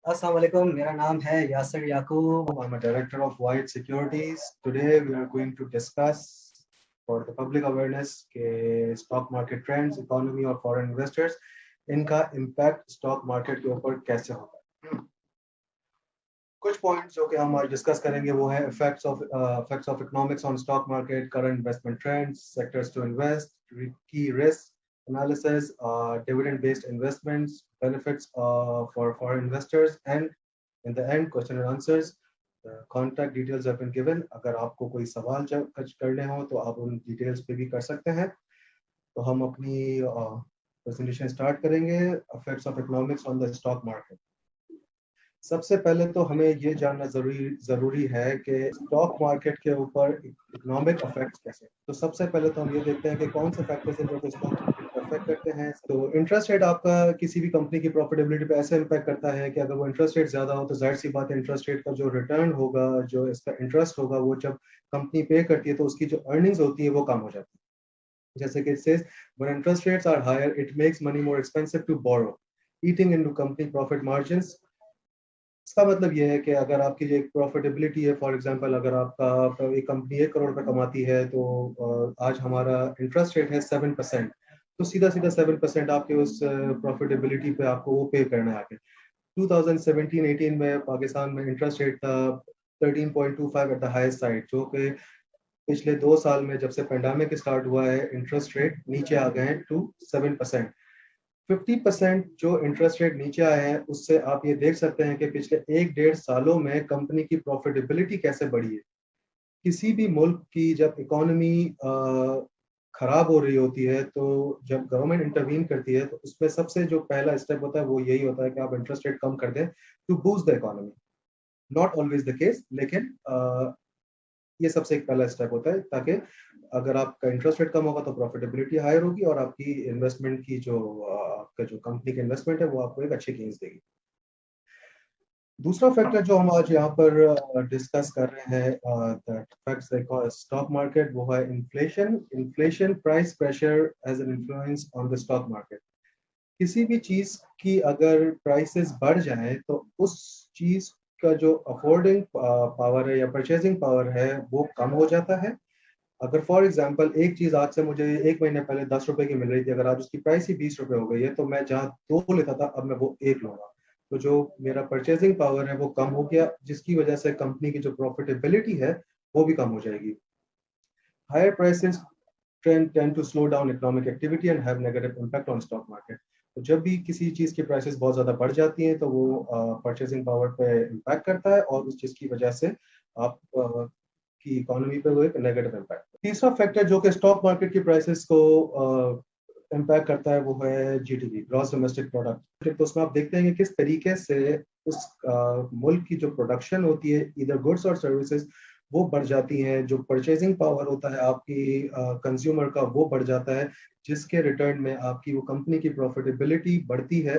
अस्सलाम वालेकुम, मेरा नाम है यासिर याकूब। I'm a director of White Securities. Today we are going to discuss for the public awareness के stock market trends, economy और foreign investors इनका impact stock market के ऊपर कैसे होगा। कुछ पॉइंट्स जो कि हम आज डिस्कस करेंगे वो है effects of economics on stock market, current investment trends, sectors to invest, key risk analysis, dividend based investments, benefits for foreign investors, and in the end question and answers. Contact details have been given. अगर आपको कोई सवाल करने हो तो आप उन details पे भी कर सकते हैं। तो हम अपनी प्रेजेंटेशन स्टार्ट करेंगे। Effects of economics on the stock market. सबसे पहले तो हमें ये जानना जरूरी है कि स्टॉक मार्केट के ऊपर इकोनॉमिक इफेक्ट्स कैसे। तो सबसे पहले तो हम ये देखते हैं कि कौन से फैक्टर्स हैं जो कि स्टॉक मार्केट को अफेक्ट करते हैं। तो इंटरेस्ट रेट आपका किसी भी कंपनी की प्रॉफिटेबिलिटी पे ऐसे इम्पैक्ट करता है कि अगर वो इंटरेस्ट रेट ज्यादा हो तो जाहिर सी बात है इंटरेस्ट रेट का जो रिटर्न होगा, जो इसका इंटरेस्ट होगा, वो जब कंपनी पे करती है तो उसकी जो अर्निंग्स होती है वो कम हो जाती है। जैसे कि it says when interest rates are higher it makes money more expensive to borrow, eating into company profit margins. इसका मतलब ये है कि अगर आपकी जो एक प्रॉफिटेबिलिटी है, फॉर एग्जांपल अगर आपका एक कंपनी 1 करोड़ रुपए कमाती है तो आज हमारा इंटरेस्ट रेट है 7%, तो सीधा सीधा 7% आपके उस प्रॉफिटेबिलिटी पे आपको वो पे करना है आगे। 2017-18 में पाकिस्तान में इंटरेस्ट रेट था 13.25 एट द हाईएस्ट साइड, जो कि पिछले 2 साल में जब से पेंडेमिक स्टार्ट हुआ है इंटरेस्ट रेट नीचे आ गए हैं टू 7%। 50% जो इंटरेस्ट रेट नीचे आए हैं उससे आप ये देख सकते हैं कि पिछले 1-1.5 सालों में कंपनी की प्रॉफिटेबिलिटी कैसे बढ़ी है। किसी भी मुल्क की जब इकोनॉमी खराब हो रही होती है तो जब गवर्नमेंट इंटरवीन करती है तो उसमें सबसे जो पहला स्टेप होता है वो यही होता है कि आप इंटरेस्ट रेट कम कर दें to boost the economy. Not always the case, लेकिन ये सबसे एक पहला स्टेप होता है, ताकि अगर आपका इंटरेस्ट रेट कम होगा तो प्रॉफिटेबिलिटी हायर होगी और आपकी इन्वेस्टमेंट की जो आपका जो कंपनी की इन्वेस्टमेंट है वो आपको एक अच्छी गेन्स देगी। दूसरा फैक्टर जो हम आज यहाँ पर डिस्कस कर रहे हैं स्टॉक मार्केट, वो है inflation. Inflation price pressure as an influence on the stock market. किसी भी चीज की अगर प्राइसेस बढ़ जाए तो उस चीज का जो अफोर्डिंग पावर है या परचेजिंग पावर है वो कम हो जाता है। अगर फॉर एग्जांपल एक चीज आज से मुझे 1 महीने पहले 10 रुपए की मिल रही थी, अगर आज उसकी प्राइस ही 20 रुपए हो गई है तो मैं जहाँ दो लेता था अब मैं वो एक लूंगा। तो जो मेरा परचेजिंग पावर है वो कम हो गया, जिसकी वजह से कंपनी की जो प्रॉफिटेबिलिटी है वो भी कम हो जाएगी। Higher prices tend to slow down economic activity and have negative impact on stock market। तो जब भी किसी चीज की प्राइसेस बहुत ज्यादा बढ़ जाती हैं तो वो परचेसिंग पावर पे इम्पैक्ट करता है और उस चीज की वजह से आप की इकोनॉमी पे वो एक नेगेटिव इम्पैक्ट। तीसरा फैक्टर जो कि स्टॉक मार्केट की प्राइसेस को इम्पैक्ट करता है वो है जीडीपी, ग्रॉस डोमेस्टिक प्रोडक्ट। तो उसमें आप देखते हैं कि किस तरीके से उस मुल्क की जो प्रोडक्शन होती है इधर गुड्स और सर्विसेज वो बढ़ जाती हैं, जो परचेजिंग पावर होता है आपकी कंज्यूमर का वो बढ़ जाता है, जिसके रिटर्न में आपकी वो कंपनी की प्रॉफिटेबिलिटी बढ़ती है।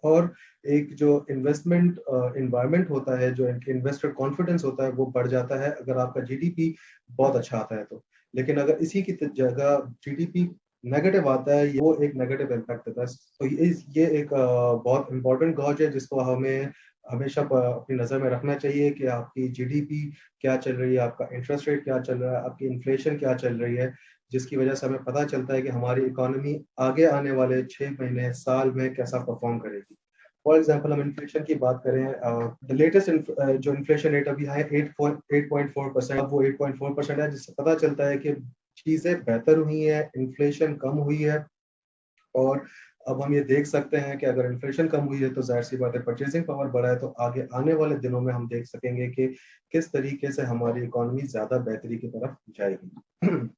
और एक जो इन्वेस्टमेंट इन्वायरमेंट होता है, जो इन्वेस्टर कॉन्फिडेंस होता है वो बढ़ जाता है अगर आपका जीडीपी बहुत अच्छा आता है तो। लेकिन अगर इसी की जगह जीडीपी नेगेटिव आता है वो एक नेगेटिव इम्पैक्ट देता है। तो ये एक बहुत इंपॉर्टेंट गॉज है जिसको हमें हमेशा अपनी नजर में रखना चाहिए कि आपकी जीडीपी क्या चल रही है, आपका इंटरेस्ट रेट क्या चल रहा है, आपकी इन्फ्लेशन क्या चल रही है, जिसकी वजह से हमें पता चलता है कि हमारी इकोनॉमी आगे आने वाले 6 महीने साल में कैसा परफॉर्म करेगी। फॉर एग्जाम्पल हम इन्फ्लेशन की बात करें, द लेटेस्ट जो इन्फ्लेशन रेट अभी है 8.4%, अब वो 8.4% है, जिससे पता चलता है कि चीजें बेहतर हुई है, इन्फ्लेशन कम हुई है। और अब हम ये देख सकते हैं कि अगर इन्फ्लेशन कम हुई है तो जाहिर सी बात है परचेसिंग पावर बढ़ा है, तो आगे आने वाले दिनों में हम देख सकेंगे कि किस तरीके से हमारी इकोनॉमी ज्यादा बेहतरी की तरफ जाएगी।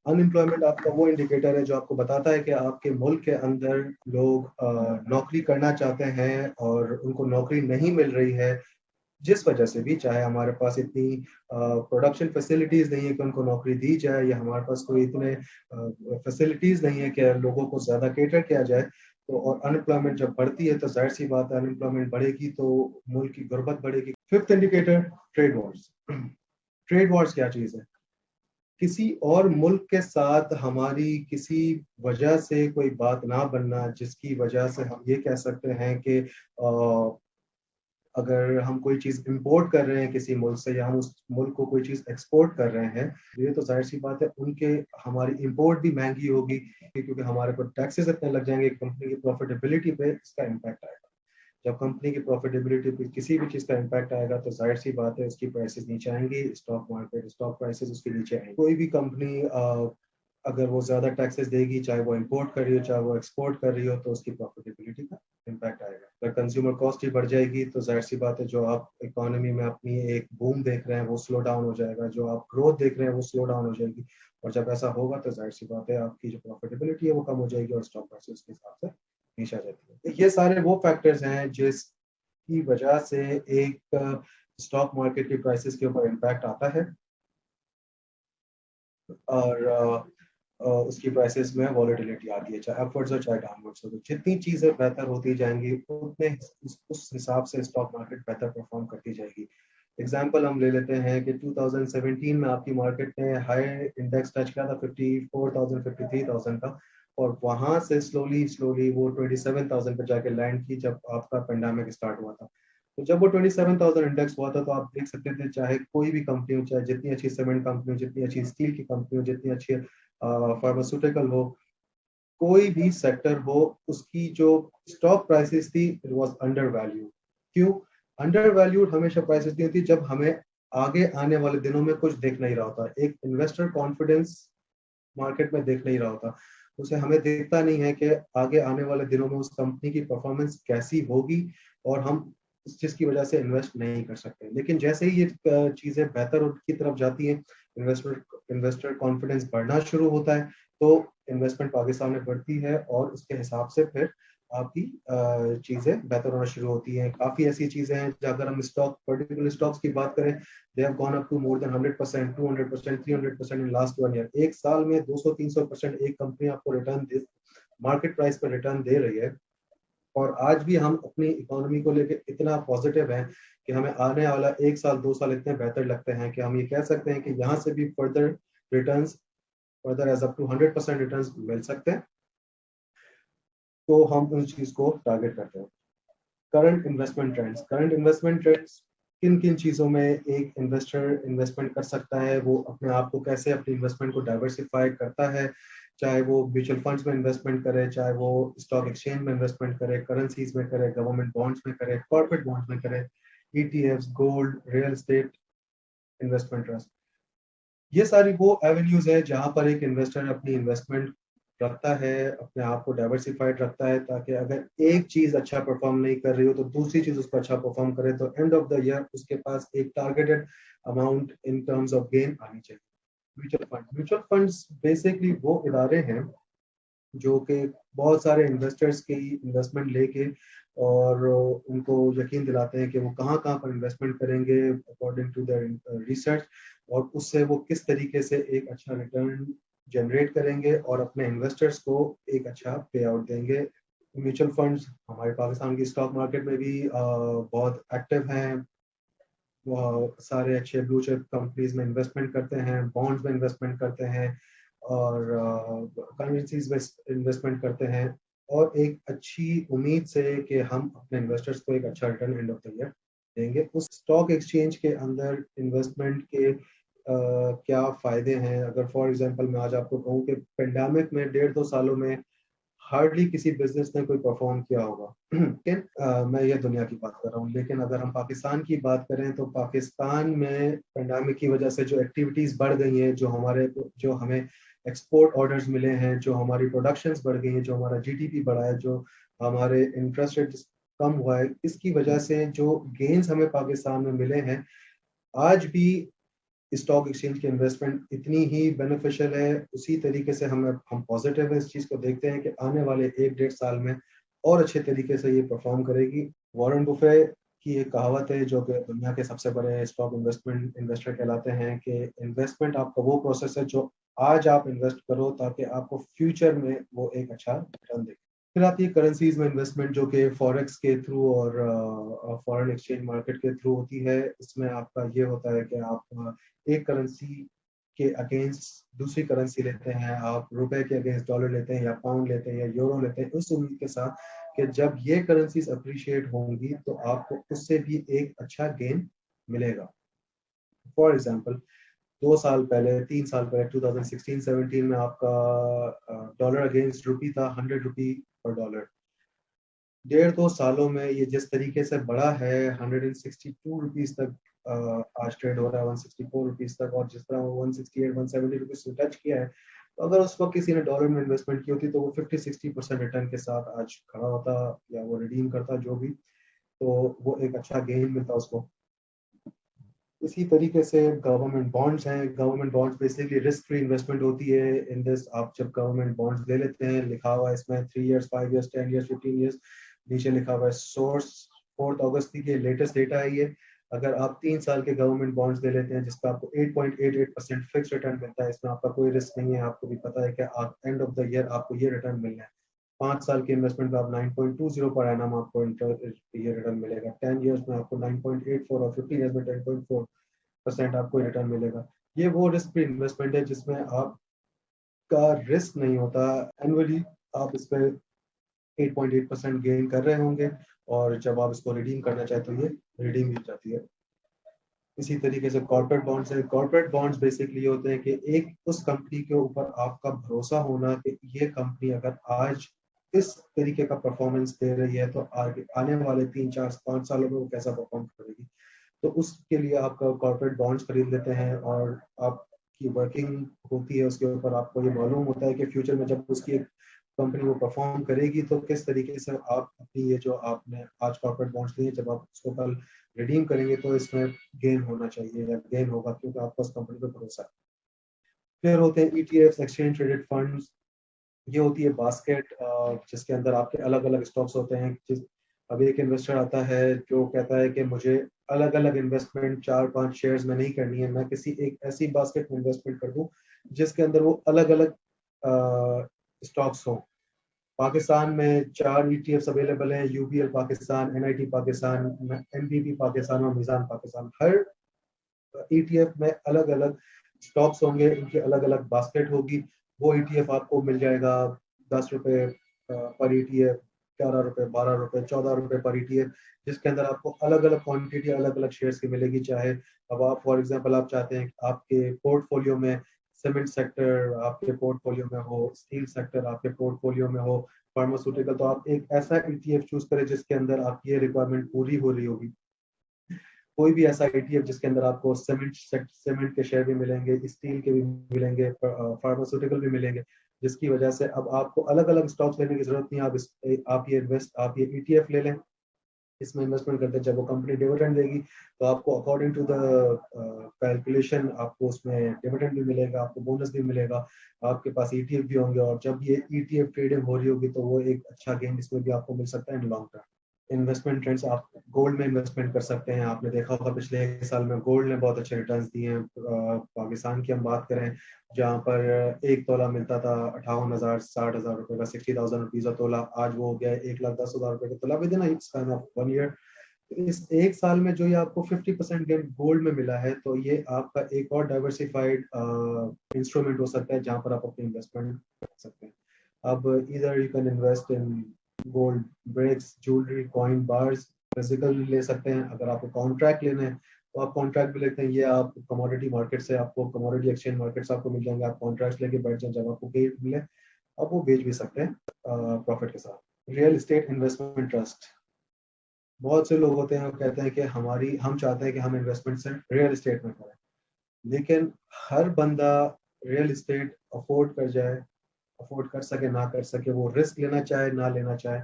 अनएम्प्लॉयमेंट आपका वो इंडिकेटर है जो आपको बताता है कि आपके मुल्क के अंदर लोग नौकरी करना चाहते हैं और उनको नौकरी नहीं मिल रही है, जिस वजह से भी, चाहे हमारे पास इतनी प्रोडक्शन फैसिलिटीज नहीं है कि उनको नौकरी दी जाए, या हमारे पास कोई इतने फैसिलिटीज नहीं है कि लोगों को ज्यादा केटर किया जाए, तो और अनएम्प्लॉयमेंट जब बढ़ती है तो जाहिर सी बात है अनएम्प्लॉयमेंट बढ़ेगी तो मुल्क की गुर्बत बढ़ेगी। Fifth indicator trade Wars. Trade Wars क्या चीज है? किसी और मुल्क के साथ हमारी किसी वजह से कोई बात ना बनना, जिसकी वजह से हम ये कह सकते हैं कि अगर हम कोई चीज इंपोर्ट कर रहे हैं किसी मुल्क से या हम उस मुल्क को कोई चीज एक्सपोर्ट कर रहे हैं, ये तो जाहिर सी बात है उनके हमारी इंपोर्ट भी महंगी होगी, क्योंकि हमारे को टैक्सेस इतने लग जाएंगे, कंपनी की प्रॉफिटेबिलिटी पे इसका इम्पैक्ट आएगा। जब कंपनी की प्रॉफिटेबिलिटी पे किसी भी चीज का इम्पैक्ट आएगा तो जाहिर सी बात है उसकी प्राइसेस नीचे आएंगी, स्टॉक प्राइसेस उसके नीचे आएंगी। कोई भी कंपनी अगर वो ज्यादा टैक्सेस देगी, चाहे वो इंपोर्ट कर रही हो चाहे वो एक्सपोर्ट कर रही हो, तो उसकी प्रॉफिटेबिलिटी का इम्पैक्ट आएगा। अगर कंज्यूमर कॉस्ट ही बढ़ जाएगी तो जाहिर सी बात है जो आप इकोनॉमी में अपनी एक बूम देख रहे हैं वो स्लो डाउन हो जाएगा, जो आप ग्रोथ देख रहे हैं वो स्लो डाउन हो जाएगी। और जब ऐसा होगा तो जाहिर सी बात है आपकी जो प्रॉफिटेबिलिटी है वो कम हो जाएगी और स्टॉक प्राइसेस के हिसाब से नीचे आ जाती है। तो ये सारे वो फैक्टर्स हैं जिसकी वजह से एक स्टॉक मार्केट की प्राइसेस के ऊपर इम्पैक्ट आता है और उसकी प्राइसेस में वॉलेटिलिटी आती है, चाहे अपवर्ड्स हो चाहे डाउनवर्ड्स हो। तो जितनी चीजें बेहतर होती जाएंगी उतने उस हिसाब से स्टॉक मार्केट बेहतर परफॉर्म करती जाएगी। एग्जांपल हम ले लेते हैं कि 2017 में आपकी मार्केट ने हाई इंडेक्स टच किया था 54,000 53,000 का, और वहां से स्लोली स्लोली वो 27,000 पे जाके लैंड की जब आपका पेंडेमिक स्टार्ट हुआ था। तो जब वो 27,000 इंडेक्स हुआ था तो आप देख सकते थे चाहे कोई भी कंपनी हो, चाहे जितनी अच्छी सीमेंट कंपनी हो, जितनी अच्छी स्टील की कंपनी हो, जितनी अच्छी फार्मास्यूटिकल हो, कोई भी सेक्टर हो, उसकी जो स्टॉक प्राइसेस थी इट वाज अंडर वैल्यू। क्यों अंडर वैल्यूड हमेशा प्राइसेस नहीं होती? जब हमें आगे आने वाले दिनों में कुछ दिख नहीं रहा होता, एक इन्वेस्टर कॉन्फिडेंस मार्केट में देख नहीं रहा होता, उसे हमें देखता नहीं है कि आगे आने वाले दिनों में उस कंपनी की परफॉर्मेंस कैसी होगी, और हम इस चीज की वजह से इन्वेस्ट नहीं कर सकते। लेकिन जैसे ही ये चीजें बेहतर की तरफ जाती हैं, इन्वेस्टर इन्वेस्टर कॉन्फिडेंस बढ़ना शुरू होता है, तो इन्वेस्टमेंट आगे सामने बढ़ती है और उसके हिसाब से फिर आपकी चीजें बेहतर होना शुरू होती हैं। काफी ऐसी चीजें हैं अगर हम स्टॉक पर्टिकुलर स्टॉक्स की बात करें, they have gone up to more than 100%, 200%, 300% in last 1 year। एक साल में 200-300% एक कंपनी आपको रिटर्न दे, मार्केट प्राइस पर रिटर्न दे रही है। और आज भी हम अपनी इकोनॉमी को लेकर इतना पॉजिटिव हैं कि हमें आने वाला 1 साल 2 साल इतने बेहतर लगते हैं कि हम ये कह सकते हैं कि यहाँ से भी returns further as up to 100% returns मिल सकते हैं। तो हम उस चीज को टारगेट करते हैं। करंट इन्वेस्टमेंट ट्रेंड्स किन किन चीज़ों में एक इन्वेस्टर इन्वेस्टमेंट कर सकता है, वो अपने आप को कैसे अपनी इन्वेस्टमेंट को डाइवर्सिफाई करता है, चाहे वो म्यूचुअल फंड्स में इन्वेस्टमेंट करे, चाहे वो स्टॉक एक्सचेंज में इन्वेस्टमेंट करे, करेंसीज में करे, गवर्नमेंट बॉन्ड्स में करे, कॉर्पोरेट बॉन्ड्स में करे, ETFs, gold, real estate, investment trust. ये सारी वो एवेन्यूज है जहां पर एक इन्वेस्टर अपनी इन्वेस्टमेंट रखता है, अपने आप को डाइवर्सिफाइड रखता है, ताकि अगर एक चीज अच्छा परफॉर्म नहीं कर रही हो तो दूसरी चीज उसको अच्छा परफॉर्म करे, तो एंड ऑफ द ईयर उसके पास एक targeted amount in terms of gain आनी चाहिए। म्यूचुअल फंड्स बेसिकली वो इदारे हैं जो कि बहुत सारे इन्वेस्टर्स की इन्वेस्टमेंट लेके और उनको यकीन दिलाते हैं कि वो कहाँ कहाँ पर इन्वेस्टमेंट करेंगे अकॉर्डिंग टू देयर रिसर्च, और उससे वो किस तरीके से एक अच्छा रिटर्न जनरेट करेंगे और अपने इन्वेस्टर्स को एक अच्छा पे आउट देंगे। म्यूचुअल फंड्स हमारे पाकिस्तान की स्टॉक मार्केट में भी बहुत एक्टिव हैं। वो सारे अच्छे ब्लू चिप कंपनीज में इन्वेस्टमेंट करते हैं, बॉन्ड्स में इन्वेस्टमेंट करते हैं और करेंसीज में इन्वेस्टमेंट करते हैं, और एक अच्छी उम्मीद से कि हम अपने इन्वेस्टर्स को एक अच्छा return end of the year देंगे। उस स्टॉक एक्सचेंज के अंदर इन्वेस्टमेंट के क्या फायदे हैं? अगर फॉर एग्जांपल मैं आज आपको कहूँ कि पेंडेमिक में 1.5-2 सालों में हार्डली किसी बिजनेस ने कोई परफॉर्म किया होगा लेकिन मैं ये दुनिया की बात कर रहा हूँ, लेकिन अगर हम पाकिस्तान की बात करें तो पाकिस्तान में पेंडेमिक की वजह से जो एक्टिविटीज बढ़ गई हैं, जो हमें एक्सपोर्ट ऑर्डर्स मिले हैं, जो हमारी प्रोडक्शंस बढ़ गई हैं, जो हमारा जीडीपी बढ़ा है, जो हमारे इंटरेस्ट रेट कम हुआ है, इसकी वजह से जो गेन्स हमें पाकिस्तान में मिले हैं, आज भी स्टॉक एक्सचेंज की इन्वेस्टमेंट इतनी ही बेनिफिशियल है। उसी तरीके से हम पॉजिटिव है, इस चीज को देखते हैं कि आने वाले 1-1.5 साल में और अच्छे तरीके से ये परफॉर्म करेगी। वॉरेन बुफे की एक कहावत है जो कि दुनिया के सबसे बड़े स्टॉक इन्वेस्टमेंट इन्वेस्टर कहलाते हैं कि इन्वेस्टमेंट आपका वो प्रोसेस है जो आज आप इन्वेस्ट करो ताकि आपको फ्यूचर में वो एक अच्छा रिटर्न दे। फिर आती है करेंसीज में इन्वेस्टमेंट जो कि फॉरेक्स के थ्रू और फॉरेन एक्सचेंज मार्केट के थ्रू होती है। इसमें आपका ये होता है कि आप एक करेंसी के अगेंस्ट दूसरी करेंसी लेते हैं, आप रुपए के अगेंस्ट डॉलर लेते हैं या पाउंड लेते हैं या यूरो लेते हैं, उस उम्मीद के साथ कि जब ये करेंसीज अप्रिशिएट होंगी तो आपको उससे भी एक अच्छा गेन मिलेगा। फॉर एग्जांपल 2 साल पहले, 3 साल पहले 2016-17 में आपका डॉलर अगेंस्ट रुपी था 100 रुपी पर डॉलर। 1.5-2 सालों में ये जिस तरीके से बढ़ा है 162 रुपीज तक आज ट्रेड हो रहा है, 164 रुपीज तक, और जिस तरह वो 168-170 रुपीज से टच किया है, तो अगर उस वक्त किसी ने डॉलर में इन्वेस्टमेंट की होती तो वो 50-60% रिटर्न के साथ आज खड़ा होता या वो रिडीम करता जो भी, तो वो एक अच्छा गेन मिलता उसको। इसी तरीके से गवर्नमेंट बॉन्ड्स हैं। Government bonds basically risk free investment होती है। इन दिस आप जब गवर्नमेंट बॉन्ड्स ले लेते हैं, लिखा हुआ है इसमें 3 इयर्स, 5 इयर्स, 10 इयर्स, 15 इयर्स, नीचे लिखा हुआ है सोर्स 4 अगस्त की लेटेस्ट डेटा है ये। अगर आप 3 साल के गवर्नमेंट बॉन्ड्स ले लेते हैं जिसका आपको 8.88% फिक्स रिटर्न मिलता है, इसमें आपका कोई रिस्क नहीं है, आपको भी पता है कि आप एंड ऑफ द ईयर आपको ये रिटर्न मिलना है। 5 साल के इन्वेस्टमेंट में आप 9.20 पर एनम आपको ये रिटर्न मिलेगा। 10 इयर्स में आपको 9.84 और 15 इयर्स में 10.4% आपको रिटर्न मिलेगा। ये वो रिस्क फ्री इन्वेस्टमेंट है जिसमें आपका रिस्क नहीं होता। एनुअली आप इस पे 8.8% गेन कर रहे होंगे, और जब आप इसको रिडीम करना चाहते तो ये रिडीम हो जाती है। इसी तरीके से कॉर्पोरेट बॉन्ड्स है। कॉर्पोरेट बॉन्ड्स बेसिकली होते हैं कि एक उस कंपनी के ऊपर आपका भरोसा होना कि ये कंपनी अगर आज इस तरीके का परफॉर्मेंस दे रही है तो आगे आने वाले 3-4-5 सालों में वो कैसा परफॉर्म करेगी। तो उसके लिए आपका कॉर्पोरेट बॉन्ड्स खरीद लेते हैं, और आपकी वर्किंग होती है उसके ऊपर। आपको ये मालूम होता है कि फ्यूचर में जब उसकी एक कंपनी वो परफॉर्म करेगी तो किस तरीके से आप अपनी ये जो आपने आज कॉर्पोरेट बॉन्ड्स लिए, जब आप उसको कल रिडीम करेंगे तो इसमें गेन होना चाहिए या गेन होगा, क्योंकि आपका उस कंपनी पर भरोसा है। फिर होते हैं ईटीएफ, एक्सचेंज ट्रेडेड फंड्स। ये होती है बास्केट जिसके अंदर आपके अलग अलग स्टॉक्स होते हैं। अब एक इन्वेस्टर आता है जो कहता है कि मुझे अलग अलग इन्वेस्टमेंट 4-5 शेयर्स में नहीं करनी है, मैं किसी एक ऐसी बास्केट में इन्वेस्टमेंट कर दूं जिसके अंदर वो अलग अलग स्टॉक्स हों। पाकिस्तान में 4 ETFs अवेलेबल हैं, UBL Pakistan, NIT Pakistan, MBB Pakistan और मिजान पाकिस्तान। हर ईटीएफ में अलग अलग स्टॉक्स होंगे, उनकी अलग अलग बास्केट होगी। वो ईटीएफ आपको मिल जाएगा 10 रुपए पर ईटीएफ, 11 रुपए, 12 रुपए, 14 रुपए पर ईटीएफ, जिसके अंदर आपको अलग अलग क्वांटिटी अलग अलग शेयर्स की मिलेगी। चाहे अब आप फॉर एग्जांपल आप चाहते हैं कि आपके पोर्टफोलियो में सीमेंट सेक्टर आपके पोर्टफोलियो में हो, स्टील सेक्टर आपके पोर्टफोलियो में हो, फार्मास्यूटिकल, तो आप एक ऐसा ईटीएफ चूज करें जिसके अंदर आपकी ये रिक्वायरमेंट पूरी हो रही होगी। कोई भी ऐसा ईटीएफ जिसके अंदर आपको सीमेंट के शेयर भी मिलेंगे, स्टील के भी मिलेंगे, फार्मास्यूटिकल भी मिलेंगे, जिसकी वजह से अब आपको अलग अलग स्टॉक्स लेने की जरूरत नहीं है। आप ये ईटीएफ ले लें, इसमें इन्वेस्टमेंट करते हैं। जब वो कंपनी डिविडेंड देगी तो आपको अकॉर्डिंग टू द कैलकुलेशन आपको उसमें डिविडेंड भी मिलेगा, आपको बोनस भी मिलेगा, आपके पास ईटीएफ भी होंगे, और जब ये ईटीएफ ट्रेडिंग हो रही होगी तो वो एक अच्छा गेन इसमें भी आपको मिल सकता है in long term. Investment trends, आप गोल्ड में इन्वेस्टमेंट कर सकते हैं। आपने देखा होगा पिछले 1 साल में गोल्ड ने बहुत अच्छे रिटर्न्स दिए हैं। पाकिस्तान की हम बात करें जहाँ पर 1 तोला मिलता था 58,000 60,000 रुपए का, 60,000 रुपीज का तोला, आज वो हो गया है 1,10,000 रुपए का तोला with in span of 1 year. इस 1 साल में जो ये आपको 50% गेन गोल्ड में मिला है, तो ये आपका एक और डाइवर्सिफाइड इंस्ट्रूमेंट हो सकता है जहाँ पर आप अपनी इन्वेस्टमेंट कर सकते हैं। अब इधर you can invest in gold bricks, jewellery, coin bars, physical ले सकते हैं। अगर आपको कॉन्ट्रैक्ट लेना है तो आप कॉन्ट्रैक्ट भी लेते हैं। ये आप कमोडिटी मार्केट से, आपको कमोडिटी एक्सचेंज मार्केट से आपको मिल जाएंगे। आप कॉन्ट्रैक्ट लेके बैठ जाए, जब आपको गेन मिले आप वो बेच भी सकते हैं प्रॉफिट के साथ। रियल एस्टेट इन्वेस्टमेंट ट्रस्ट, बहुत से लोग होते हैं वो कहते हैं कि हम चाहते हैं कि हम इन्वेस्टमेंट से रियल एस्टेट में करें, लेकिन हर बंदा रियल एस्टेट अफोर्ड कर जाए, अफोर्ड कर सके ना कर सके, वो रिस्क लेना चाहे ना लेना चाहे,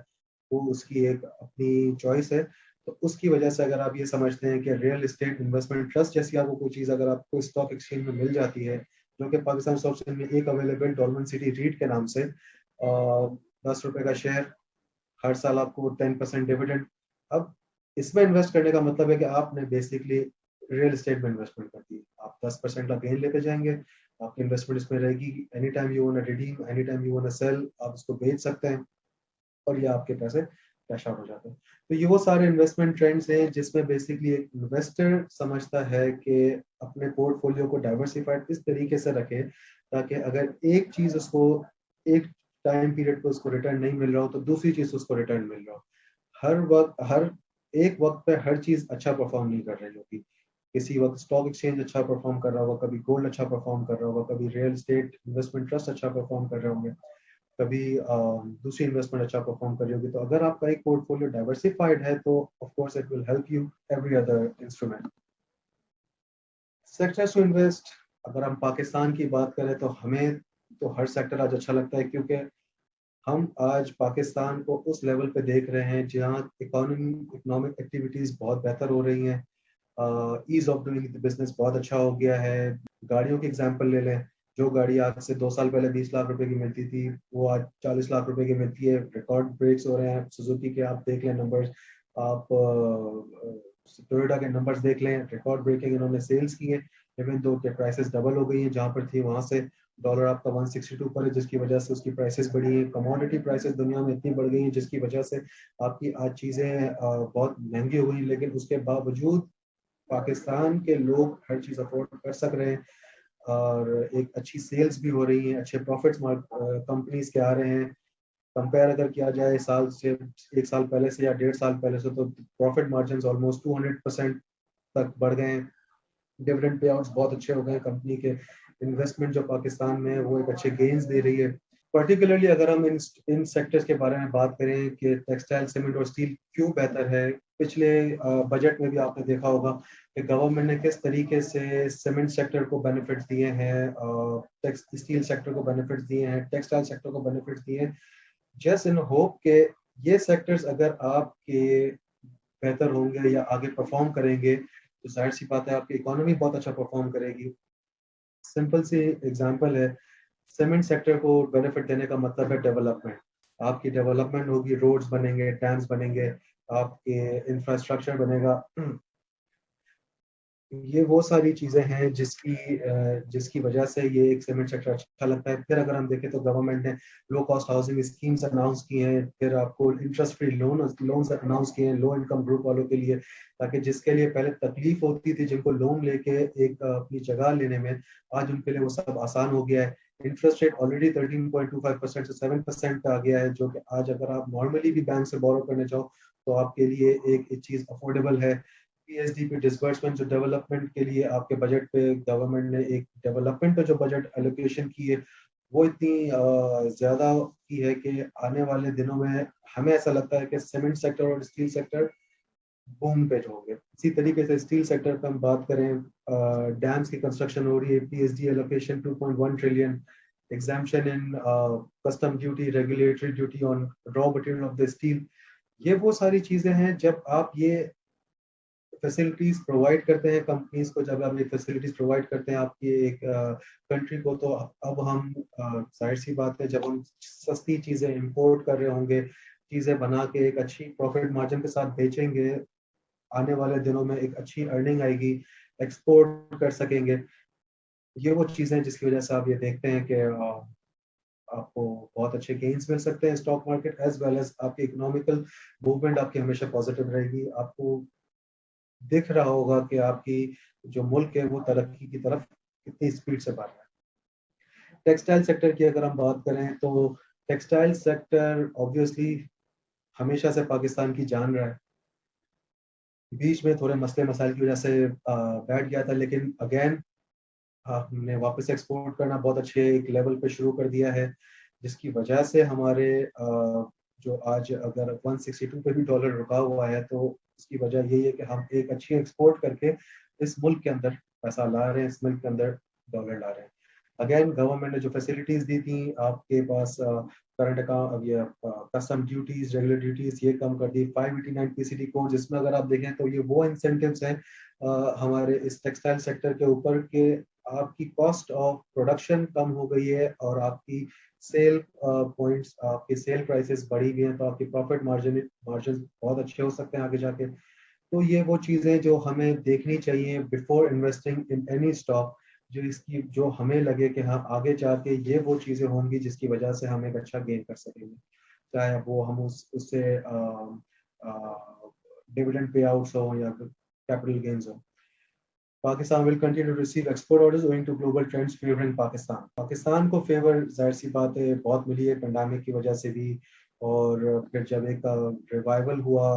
वो उसकी एक अपनी चॉइस है। तो उसकी वजह से अगर आप ये समझते हैं कि रियल एस्टेट इन्वेस्टमेंट ट्रस्ट जैसी आपको कोई चीज़ अगर आपको स्टॉक एक्सचेंज में मिल जाती है, जो कि पाकिस्तान स्टॉक एक्सचेंज में एक अवेलेबल डॉलमेंट सिटी रीट के नाम से, 10 रुपए का शेयर, हर साल आपको 10% डिविडेंड। अब इसमें इन्वेस्ट करने का मतलब है कि आपने बेसिकली रियल एस्टेट में इन्वेस्टमेंट कर दी। आप 10% का गेन लेते जाएंगे, आपकी इन्वेस्टमेंट इसमें रहेगी। Any time you want redeem, any time you want sell, आप इसको बेच सकते हैं और ये आपके पैसे कैश आउट हो जाते हैं। तो ये वो सारे इन्वेस्टमेंट ट्रेंड्स हैं जिसमें बेसिकली एक इन्वेस्टर समझता है कि अपने पोर्टफोलियो को डाइवर्सिफाइड इस तरीके से रखे ताकि अगर एक चीज उसको एक टाइम पीरियड पे उसको रिटर्न नहीं मिल रहा हो तो दूसरी चीज उसको रिटर्न मिल रहा हो। हर एक वक्त पे हर चीज अच्छा परफॉर्म नहीं कर रही होती। किसी वक्त स्टॉक एक्सचेंज अच्छा परफॉर्म कर रहा होगा, कभी गोल्ड अच्छा परफॉर्म कर रहा होगा, कभी रियल एस्टेट इन्वेस्टमेंट ट्रस्ट अच्छा परफॉर्म कर रहे होंगे, कभी दूसरी इन्वेस्टमेंट अच्छा परफॉर्म कर रही होगी। तो अगर आपका एक पोर्टफोलियो डाइवर्सिफाइड है तो of course it will help you every other instrument. Sectors to invest, अगर हम पाकिस्तान की बात करें तो हमें तो हर सेक्टर आज अच्छा लगता है, क्योंकि हम आज पाकिस्तान को उस लेवल पे देख रहे हैं जहाँ इकोनॉमिक एक्टिविटीज बहुत बेहतर हो रही हैं, ईज ऑफ डूइंग बिजनेस बहुत अच्छा हो गया है। गाड़ियों की एग्जांपल ले लें, जो गाड़ी आज से 2 साल पहले 20 लाख रुपए की मिलती थी वो आज 40 लाख रुपए की मिलती है। रिकॉर्ड ब्रेक्स हो रहे हैं सुजुकी के, आप देख लें नंबर्स, आप टोयोटा के नंबर्स देख लें, रिकॉर्ड ब्रेकिंग इन्होंने सेल्स की है। इवन दो के प्राइसेस डबल हो गई हैं, जहां पर थी वहां से डॉलर आपका 162 पर है, जिसकी वजह से उसकी प्राइसेस बढ़ी है। कमोडिटी प्राइसेस दुनिया में इतनी बढ़ गई हैं जिसकी वजह से आपकी आज चीजें बहुत महंगी हो गई, लेकिन उसके बावजूद पाकिस्तान के लोग हर चीज अफोर्ड कर सक रहे हैं और एक अच्छी सेल्स भी हो रही है, अच्छे प्रॉफिट्स कंपनीज के आ रहे हैं। कंपेयर अगर किया जाए साल से, 1 साल पहले से या 1.5 साल पहले से, तो प्रॉफिट मार्जिन ऑलमोस्ट 200% तक बढ़ गए हैं। डिविडेंड पे आउट्स बहुत अच्छे हो गए हैं कंपनी के। इन्वेस्टमेंट जो पाकिस्तान में है वो एक अच्छे गेन्स दे रही है। पर्टिकुलरली अगर हम इन सेक्टर्स के बारे में बात करें कि टेक्सटाइल, सीमेंट और स्टील क्यों बेहतर है, पिछले बजट में भी आपने देखा होगा कि गवर्नमेंट ने किस तरीके से सीमेंट सेक्टर को बेनिफिट्स दिए हैं, स्टील सेक्टर को बेनिफिट्स दिए हैं, टेक्सटाइल सेक्टर को बेनिफिट्स दिए हैं, जस्ट इन होप के ये सेक्टर्स अगर आपके बेहतर होंगे या आगे परफॉर्म करेंगे तो जाहिर सी बात है आपकी इकोनॉमी बहुत अच्छा परफॉर्म करेगी। सिंपल सी एग्जांपल है, सीमेंट सेक्टर को बेनिफिट देने का मतलब है डेवलपमेंट। आपकी डेवलपमेंट होगी, रोड्स बनेंगे, डैम्स बनेंगे, आपके इंफ्रास्ट्रक्चर बनेगा। ये वो सारी चीजें हैं जिसकी वजह से ये एक सीमेंट सेक्टर अच्छा लगता है। फिर अगर हम देखें तो गवर्नमेंट ने low cost housing schemes announce की हैं, फिर आपको इंटरेस्ट फ्री लोन्स अनाउंस किए हैं लो इनकम ग्रुप वालों के लिए, ताकि जिसके लिए पहले तकलीफ होती थी जिनको लोन लेके एक अपनी जगह लेने में, आज उनके लिए वो सब आसान हो गया है। इंटरेस्ट रेट ऑलरेडी 13.25% से 7% पे आ गया है, जो कि आज अगर आप नॉर्मली भी बैंक से बोरो करने जाओ तो आपके लिए एक चीज अफोर्डेबल है। पीएसडी पे डिसबर्समेंट जो डेवलपमेंट के लिए आपके बजट पे गवर्नमेंट ने एक डेवलपमेंट पे जो बजट एलोकेशन की है वो इतनी ज्यादा की है कि आने वाले दिनों में हमें ऐसा लगता है कि सीमेंट सेक्टर और स्टील सेक्टर बूम पे होंगे। इसी तरीके से स्टील सेक्टर पे हम बात करें, डैम्स की कंस्ट्रक्शन हो रही है, PSD allocation 2.1 trillion, exemption in custom duty, regulatory duty on raw material of the steel. ये वो सारी चीजें हैं, जब आप ये फैसिलिटीज प्रोवाइड करते हैं कंपनीज को, जब आप ये फैसिलिटीज प्रोवाइड करते हैं आपकी एक कंट्री को, तो अब हम जाहिर सी बात है जब हम सस्ती चीजें इंपोर्ट कर रहे होंगे, चीजें बना के एक अच्छी प्रॉफिट मार्जिन के साथ बेचेंगे, आने वाले दिनों में एक अच्छी अर्निंग आएगी, एक्सपोर्ट कर सकेंगे। ये वो चीजें जिसकी वजह से आप ये देखते हैं कि आपको बहुत अच्छे गेन्स मिल सकते हैं stock market as well as आपकी इकोनॉमिकल मूवमेंट आपकी हमेशा पॉजिटिव रहेगी। आपको दिख रहा होगा कि आपकी जो मुल्क है वो तरक्की की तरफ कितनी स्पीड से बढ़ रहा है। टेक्सटाइल सेक्टर की अगर हम बात करें तो टेक्सटाइल सेक्टर ऑब्वियसली हमेशा से पाकिस्तान की जान रहा है। बीच में थोड़े मसले मसाइल की वजह से बैठ गया था, लेकिन अगेन हमने वापस एक्सपोर्ट करना बहुत अच्छे एक लेवल पे शुरू कर दिया है, जिसकी वजह से हमारे जो आज अगर 162 पे भी डॉलर रुका हुआ है तो उसकी वजह यही है कि हम एक अच्छी एक्सपोर्ट करके इस मुल्क के अंदर पैसा ला रहे हैं, इस मुल्क के अंदर डॉलर ला रहे हैं। अगेन गवर्नमेंट ने जो फैसिलिटीज दी थी आपके पास, करंट अकाउंट, अब ये कस्टम ड्यूटीज, रेगुलर ड्यूटीज ये कम कर दी, 589 पीसीडी कोड, जिसमें अगर आप देखें तो ये वो इंसेंटिव्स हैं हमारे इस टेक्सटाइल सेक्टर के ऊपर के आपकी कॉस्ट ऑफ प्रोडक्शन कम हो गई है और आपकी सेल पॉइंट्स, आपके सेल प्राइसेस बढ़ी हुई हैं, तो आपकी प्रॉफिट मार्जिन बहुत अच्छे हो सकते हैं आगे जाके। तो ये वो चीजें जो हमें देखनी चाहिए before investing in any stock, जो हमें लगे कि हाँ आगे जाके ये वो चीजें होंगी जिसकी वजह से हम एक अच्छा गेन कर सकेंगे, चाहे वो हम उससे डिविडेंड पे आउट्स हो या कैपिटल गेन्स हो। Pakistan will continue to receive export orders owing to global trends favoring Pakistan. Pakistan को फेवर जाहिर सी बात है बहुत मिली है पेंडेमिक की वजह से भी, और फिर जब एक रिवाइवल हुआ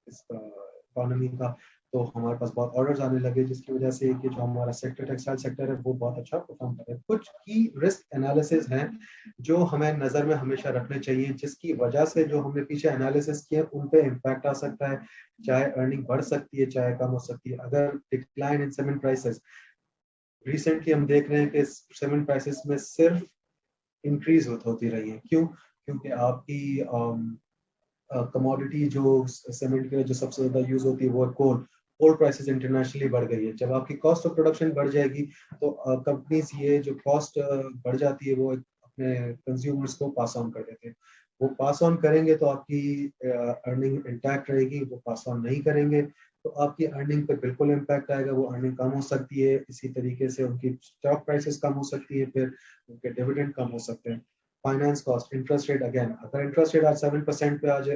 इस इकोनॉमी का, तो हमारे पास बहुत ऑर्डर्स आने लगे, जिसकी वजह से कि जो हमारा सेक्टर टेक्सटाइल सेक्टर है वो बहुत अच्छा परफॉर्म कर रहा है। कुछ की रिस्क एनालिसिस हैं जो हमें नज़र में हमेशा रखने चाहिए, जिसकी वजह से जो हमने पीछे एनालिसिस किया उन पे इम्पैक्ट आ सकता है, चाहे अर्निंग बढ़ सकती है चाहे कम हो सकती है। अगर decline in cement prices, recently हम देख रहे हैं कि सीमेंट प्राइसेस में सिर्फ इंक्रीज होती रही है। क्यों? क्योंकि आपकी कमोडिटी जो सीमेंट के जो सबसे ज्यादा यूज होती है वो कोल, कोल प्राइसेस इंटरनेशनली बढ़ गई है। जब आपकी कॉस्ट ऑफ प्रोडक्शन बढ़ जाएगी तो कंपनीज ये जो कॉस्ट बढ़ जाती है वो अपने कंज्यूमर्स को पास ऑन कर देते हैं। वो पास ऑन करेंगे तो आपकी अर्निंग इंटैक्ट रहेगी, वो पास ऑन नहीं करेंगे तो आपकी अर्निंग पे बिल्कुल इम्पैक्ट आएगा, वो अर्निंग कम हो सकती है। इसी तरीके से उनकी स्टॉक प्राइसेस कम हो सकती है, फिर उनके डिविडेंड कम हो सकते हैं। Finance cost, interest rate, again अगर इंटरेस्ट रेट आज 7% पे आज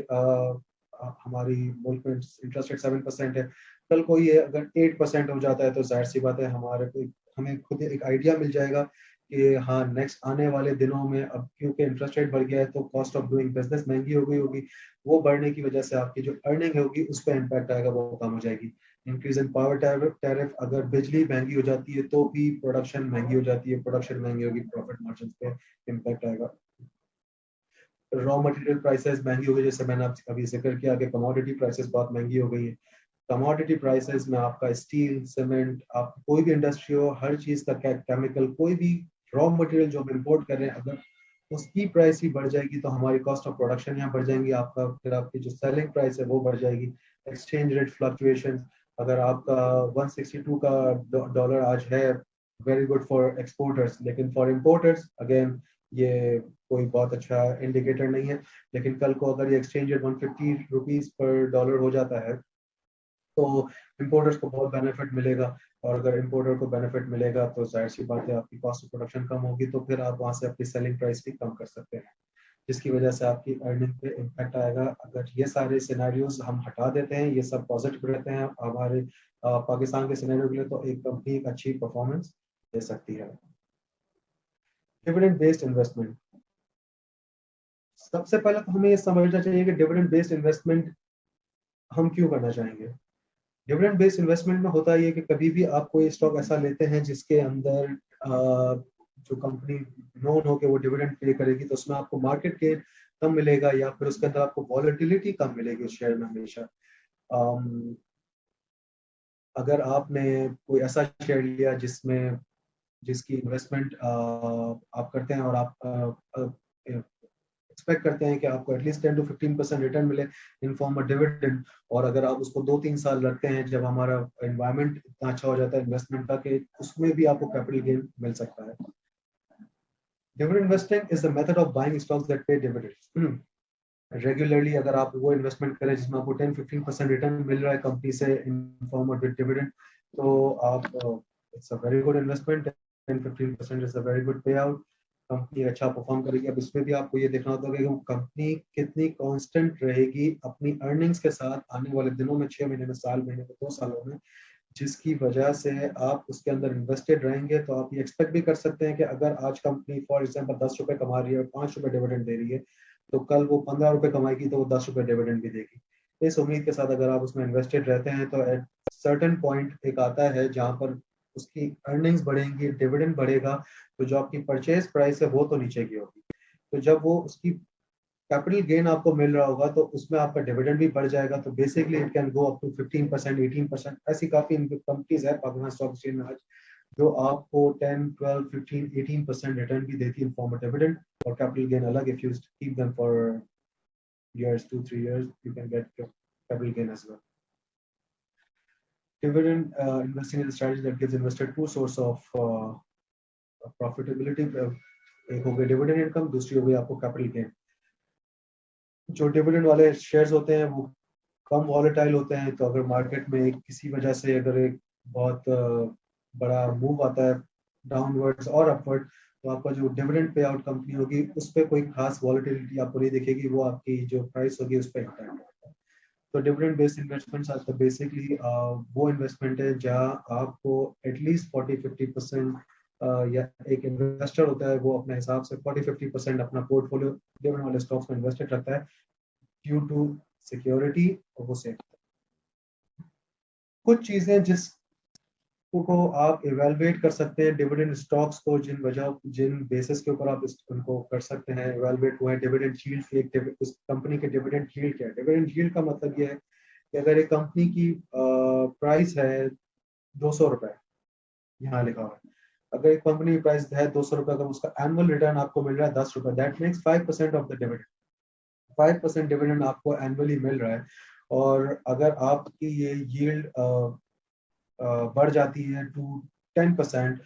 हमारी मुल्क में इंटरेस्ट रेट 7% है, कल को ये अगर 8% हो जाता है तो जाहिर सी बात है हमारे को हमें खुद एक आइडिया मिल जाएगा कि हाँ नेक्स्ट आने वाले दिनों में अब क्योंकि इंटरेस्ट रेट बढ़ गया है तो कॉस्ट ऑफ डूइंग बिजनेस महंगी हो गई होगी, वो बढ़ने की वजह से आपकी जो अर्निंग होगी उस पर इम्पैक्ट आएगा, वो कम हो जाएगी। इंक्रीज इन पावर टैरिफ, अगर बिजली महंगी हो जाती है तो भी प्रोडक्शन महंगी हो जाती है, प्रोडक्शन महंगी होगी, प्रॉफिट मार्जिन पे इम्पैक्ट आएगा। रॉ मटेरियल प्राइसेस महंगी हो गई, जैसे मैंने आपसे अभी जिक्र किया कि कमोडिटी प्राइसेस बहुत महंगी हो गई है। कमोडिटी प्राइसेस में आपका स्टील, सीमेंट, आप कोई भी इंडस्ट्री हो, हर चीज का केमिकल, कोई भी रॉ मटेरियल जो हम इम्पोर्ट कर रहे हैं, अगर उसकी प्राइस ही बढ़ जाएगी तो हमारी कॉस्ट ऑफ प्रोडक्शन यहाँ बढ़ जाएंगी, आपका फिर आपकी जो सेलिंग प्राइस है वो बढ़ जाएगी। एक्सचेंज रेट फ्लक्चुएशन, अगर आपका 162 का डॉलर आज है, वेरी गुड फॉर एक्सपोर्टर्स, लेकिन फॉर इम्पोर्टर्स अगेन ये कोई बहुत अच्छा इंडिकेटर नहीं है। लेकिन कल को अगर ये exchange rate 150 rupees per dollar हो जाता है तो इम्पोर्टर्स को बहुत बेनिफिट मिलेगा, और अगर इम्पोर्टर को बेनिफिट मिलेगा तो जाहिर सी बात है आपकी कॉस्ट ऑफ प्रोडक्शन कम होगी, तो फिर आप वहां से अपनी सेलिंग प्राइस भी कम कर सकते हैं, जिसकी वजह से आपकी अर्निंग पे इम्पैक्ट आएगा। अगर ये सारे सिनेरियोज हम हटा देते हैं, ये सब पॉजिटिव रहते हैं हमारे पाकिस्तान के सिनेरियो के लिए, तो एक कंपनी एक अच्छी परफॉर्मेंस दे सकती है। डिविडेंड बेस्ड इन्वेस्टमेंट, सबसे पहले तो हमें ये समझना चाहिए कि डिविडेंड बेस्ड इन्वेस्टमेंट हम क्यों करना चाहेंगे। डिविडेंड बेस्ड इन्वेस्टमेंट में होता है कि कभी भी आप कोई स्टॉक ऐसा लेते हैं जिसके अंदर जो कंपनी नोन हो के वो डिविडेंड पे करेगी, तो उसमें आपको मार्केट गेन कम मिलेगा या फिर उसके अंदर आपको वॉलेटिलिटी कम मिलेगी उस शेयर में हमेशा। अगर आपने कोई ऐसा शेयर लिया जिसमें जिसकी इन्वेस्टमेंट आप करते हैं और आप एक्सपेक्ट करते हैं कि आपको एटलीस्ट 10 to 15% रिटर्न मिले इन फॉर्म ऑफ डिविडेंड, और अगर आप उसको 2-3 साल रखते हैं जब हमारा एनवायरनमेंट इतना अच्छा हो जाता है इन्वेस्टमेंट का कि उसमें भी आपको कैपिटल गेन मिल सकता है। Dividend investing is the method of buying stocks that पे डिविडेंड्स रेगुलरली। अगर आप वो इन्वेस्टमेंट करें जिसमें आपको 10-15% रिटर्न मिल रहा है कंपनी से इन फॉर्म ऑफ डिविडेंड, तो आप it's a very good investment. 10-15% is a very good पे आउट। कंपनी अच्छा परफॉर्म करेगी। अब इसमें भी आपको ये देखना होता है कि कंपनी कितनी कांस्टेंट रहेगी अपनी अर्निंग्स के साथ आने वाले दिनों में, 6 महीने में, साल महीने में, 2 सालों में, जिसकी वजह से आप उसके अंदर इन्वेस्टेड रहेंगे। तो आप ये एक्सपेक्ट भी कर सकते हैं कि अगर आज कंपनी फॉर एग्जांपल 10 रुपए कमा रही है और 5 रुपए डिविडेंड दे रही है, तो कल वो 15 रुपए कमाएगी तो वो 10 रुपए डिविडेंड भी देगी। इस उम्मीद के साथ अगर आप उसमें इन्वेस्टेड रहते हैं तो एट सर्टेन पॉइंट एक आता है जहां पर उसकी अर्निंग्स बढ़ेंगी, डिविडेंड बढ़ेगा, तो जो आपकी परचेज प्राइस है वो तो नीचे की होगी। तो जब वो उसकी कैपिटल गेन आपको मिल रहा होगा तो उसमें आपका डिविडेंड भी बढ़ जाएगा। तो basically it can go up to 15%, 18%। ऐसी काफी कंपनीज है पाकिस्तान स्टॉक एक्सचेंज में आज जो आपको 10, 12, 15, 18% रिटर्न भी देती है इन फॉर्म ऑफ डिविडेंड, और कैपिटल गेन अलग। If you keep them for years, 2-3 years, you can get capital gain as well. Dividend investing is a strategy that gives investor two source of profitability. एक हो गई dividend income, दूसरी हो गई आपको capital gain. जो dividend वाले shares होते हैं वो कम वॉलेटाइल होते हैं, तो अगर मार्केट में किसी वजह से अगर एक बहुत बड़ा मूव आता है डाउनवर्ड्स और अपवर्ड, तो आपका जो डिविडेंड पे आउट कंपनी होगी उस पर कोई खास वॉलेटिलिटी आपको नहीं दिखेगी, वो आपकी जो प्राइस होगी उस पर इम्पैक्ट होगा। तो डिविडेंड बेस्ड इन्वेस्टमेंट्स आर तो बेसिकली वो इन्वेस्टमेंट है जहाँ आपको एटलीस्ट 40-50% या एक इन्वेस्टर होता है वो अपने हिसाब से 40-50% अपना पोर्टफोलियो डिविडेंड वाले स्टॉक्स में इन्वेस्टेड रखता है ड्यू टू सिक्योरिटी, और वो सेफ। कुछ चीजें जिसको आप इवेलुएट कर सकते हैं डिविडेंड स्टॉक्स को, जिन बेसिस के ऊपर आप उनको कर सकते हैं इवेलुएट, हुआ है डिविडेंड यील्ड। उस कंपनी के डिविडेंड यील्ड क्या है? डिविडेंड यील्ड का मतलब ये है कि अगर एक कंपनी की प्राइस है 200 रुपए, यहाँ लिखा हुआ है, अगर एक कंपनी की प्राइस है 200 रुपए, अगर उसका एनुअल रिटर्न आपको मिल रहा है 10 रुपए, that makes 5% of the dividend. 5% dividend आपको एनुअली मिल रहा है। और अगर आपकी ये यील्ड बढ़ जाती है to 10%,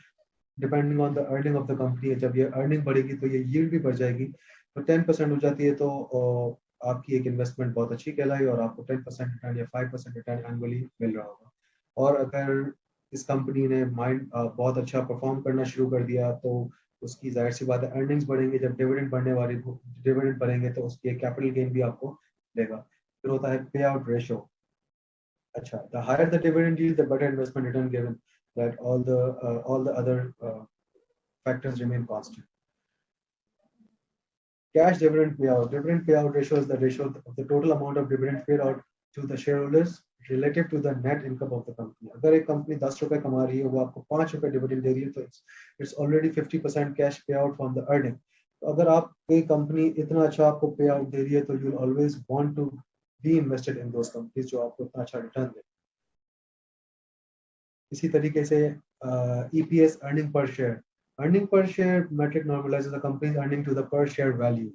depending on the earning of the company, जब ये अर्निंग बढ़ेगी तो ये यील्ड भी बढ़ जाएगी, तो 10% हो जाती है, तो आपकी एक इन्वेस्टमेंट बहुत अच्छी कहलाई और आपको 10% रिटर्न या 5% रिटर्न एनुअली मिल रहा होगा। और अगर इस कंपनी ने माइंड बहुत अच्छा परफॉर्म करना शुरू कर दिया तो उसकी जाहिर सी बात है अर्निंग्स बढ़ेंगे, जब डिविडेंड बढ़ेंगे तो उसकी कैपिटल गेन भी आपको देगा। फिर होता है पे आउट रेशो। अच्छा, the higher the dividend yield, the better investment return, given that all the other factors remain constant. Cash dividend payout. Dividend payout ratio is the ratio of the total amount of dividend paid out to the shareholders relative to the net income of the company. अगर एक company 10 रुपए कमा रही है, वो आपको 5 रुपए dividend दे रही है, तो it's already 50% cash payout from the earning. तो अगर आप कोई कंपनी इतना अच्छा आपको पे आउट दे रही है, तो you'll always want to be invested in those companies जो आपको इतना अच्छा रिटर्न दे। इसी तरीके से EPS, earning per share metric normalises the company's earning to the per share value.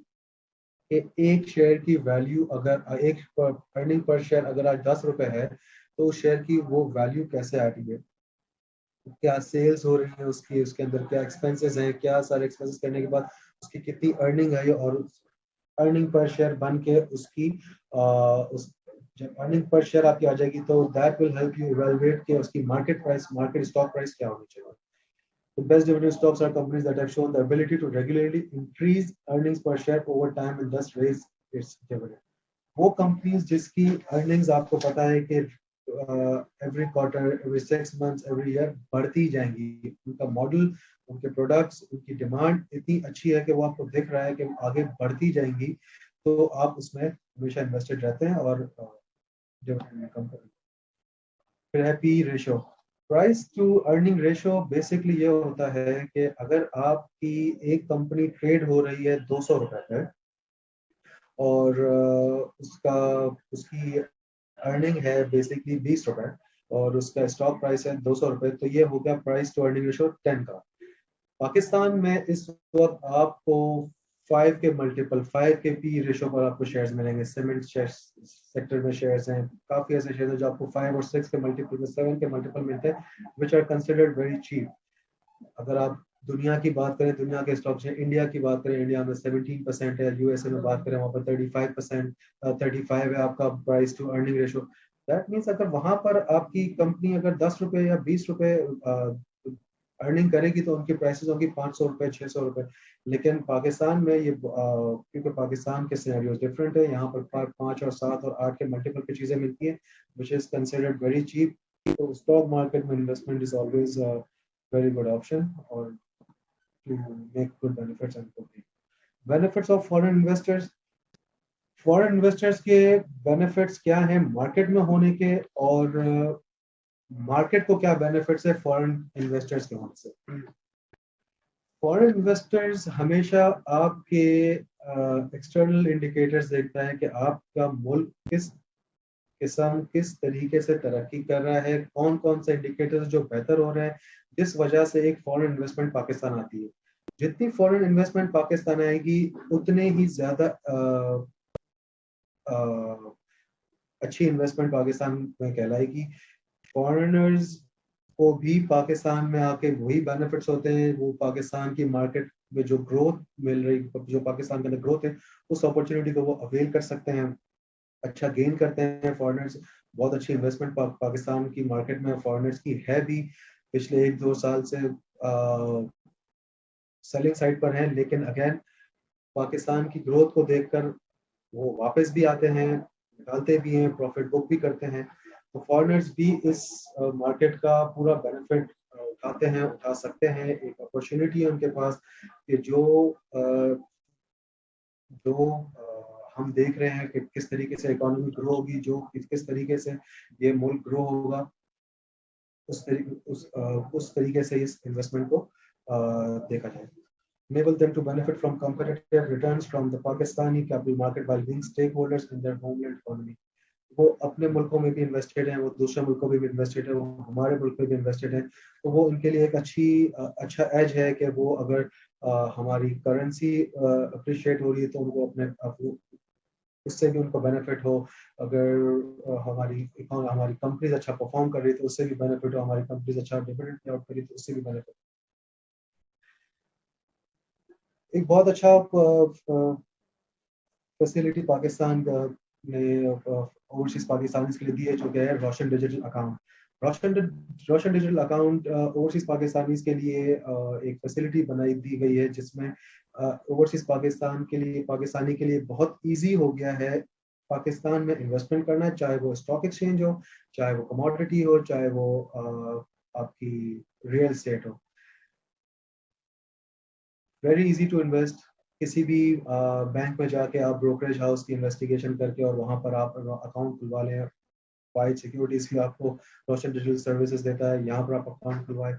एक शेयर की वैल्यू, अगर एक अर्निंग पर शेयर अगर आज 10 रुपए है, तो उस शेयर की वो वैल्यू कैसे आ रही है, क्या सेल्स हो रही है उसकी, उसके अंदर क्या एक्सपेंसेस हैं, क्या सारे एक्सपेंसेस करने के बाद उसकी कितनी अर्निंग है, और अर्निंग पर शेयर बन के उसकी उस जब अर्निंग पर शेयर आपकी आ जाएगी, तो that will help you evaluate कि उसकी मार्केट स्टॉक प्राइस क्या होनी चाहिए। The best dividend stocks are companies that have shown the ability to regularly increase earnings per share over time and thus raise its dividend. वो companies जिसकी earnings आपको पता है कि every quarter, every 6 months, every year बढ़ती जाएंगी, उनका model, उनके प्रोडक्ट्स, उनकी डिमांड इतनी अच्छी है कि वो आपको दिख रहा है कि आगे बढ़ती जाएंगी, तो आप उसमें हमेशा इन्वेस्टेड रहते हैं और डिविडेंड इनकम करेंगे। फिर है P ratio, price to earning ratio. Basically ये होता है कि अगर आपकी एक कंपनी ट्रेड हो रही है 200 रुपए पे, और उसकी अर्निंग है बेसिकली 20 रुपए, और उसका स्टॉक प्राइस है 200 रुपए, तो ये हो गया प्राइस टू अर्निंग रेशियो 10 का। पाकिस्तान में इस वक्त आपको 5 के पी रेशियो पर आपको शेयर्स मिलेंगे। सीमेंट शेयर्स सेक्टर में शेयर्स हैं, काफी ऐसे शेयर्स हैं जो आपको 5 और 6 के मल्टीपल में, 7 के मल्टीपल मिलते हैं, which are considered very cheap. अगर आप दुनिया की बात करें, दुनिया के स्टॉक्स हैं, इंडिया की बात करें, इंडिया में 17% है, यूएसए में बात करें वहाँ पर 35 है आपका price to earning ratio. That means अगर वहां पर आपकी कंपनी अगर 10 रुपए या 20 रुपए अर्निंग करेगी, तो उनकी प्राइसेस होंगी 500 रुपए, 600 रुपए। लेकिन पाकिस्तान में ये क्योंकि पाकिस्तान के सिनेरियोस डिफरेंट है, यहाँ पर 5 और 7 और 8 के मल्टीपल की चीजें मिलती हैं, which is considered very cheap. तो स्टॉक मार्केट में investment is always very good option, or to make good benefits and good things. Benefits of foreign investors. Foreign investors के बेनिफिट्स क्या हैं मार्केट में होने के, और मार्केट को क्या बेनिफिट्स है फॉरेन इन्वेस्टर्स के होने से। फॉरेन इन्वेस्टर्स हमेशा आपके एक्सटर्नल इंडिकेटर्स देखता है कि आपका मुल्क किस तरीके से तरक्की कर रहा है, कौन कौन से इंडिकेटर्स जो बेहतर हो रहे हैं, जिस वजह से एक फॉरेन इन्वेस्टमेंट पाकिस्तान आती है। जितनी फॉरेन इन्वेस्टमेंट पाकिस्तान आएगी, उतने ही ज्यादा अच्छी इन्वेस्टमेंट पाकिस्तान में कहलाएगी। फॉरेनर्स को भी पाकिस्तान में आके वही बेनिफिट्स होते हैं, वो पाकिस्तान की मार्केट में जो ग्रोथ मिल रही, जो पाकिस्तान के अंदर ग्रोथ है, उस अपॉर्चुनिटी को वो अवेल कर सकते हैं, अच्छा गेन करते हैं। फॉरेनर्स बहुत अच्छी इन्वेस्टमेंट पाकिस्तान की मार्केट में फॉरेनर्स की है भी, पिछले 1-2 साल से सेलिंग साइड पर है, लेकिन अगेन पाकिस्तान की ग्रोथ को देखकर वो वापस भी आते हैं, निकालते भी हैं, प्रॉफिट बुक भी करते हैं। तो फॉरेनर्स भी इस मार्केट का पूरा बेनिफिट उठाते हैं, उठा सकते हैं। एक अपॉर्चुनिटी है उनके पास कि जो हम देख रहे हैं कि किस तरीके से इकोनॉमी ग्रो होगी, जो किस तरीके से ये मुल्क ग्रो होगा, उस तरीके से इस इन्वेस्टमेंट को देखा जाए। Enable them to benefit from competitive returns from the Pakistani capital market while being stakeholders in their homeland economy. वो अपने मुल्कों में भी इन्वेस्टेड हैं, वो दूसरे मुल्कों में भी इन्वेस्टेड है, वो हमारे मुल्क में भी इन्वेस्टेड है। तो वो उनके लिए एक अच्छा एज है कि वो अगर हमारी करेंसी अप्रिशिएट हो रही है तो उनको अपने उससे भी उनको बेनिफिट हो। अगर हमारी कंपनीज अच्छा परफॉर्म कर रही है तो उससे भी बेनिफिट हो, हमारी कंपनीज अच्छा डिविडेंड पे आउट करी तो उससे भी बेनिफिट। एक बहुत अच्छा फैसिलिटी पाकिस्तान ने ओवरसीज पाकिस्तानीज के लिए दी है, जो कि है रोशन डिजिटल अकाउंट। रोशन डिजिटल अकाउंट ओवरसीज पाकिस्तानीज के लिए एक फैसिलिटी दी गई है, जिसमें ओवरसीज पाकिस्तानी के लिए बहुत इजी हो गया है पाकिस्तान में इन्वेस्टमेंट करना, चाहे वो स्टॉक एक्सचेंज हो, चाहे वो कमोडिटी हो, चाहे वो आपकी रियल एस्टेट हो। Very easy to invest. किसी भी बैंक में जाके आप ब्रोकरेज हाउस की इन्वेस्टिगेशन करके और वहां पर आप अकाउंट खुलवा लें। वाइड सिक्योरिटीज की आपको रोशन डिजिटल सर्विसेज देता है, यहाँ पर आप अकाउंट खुलवाएं।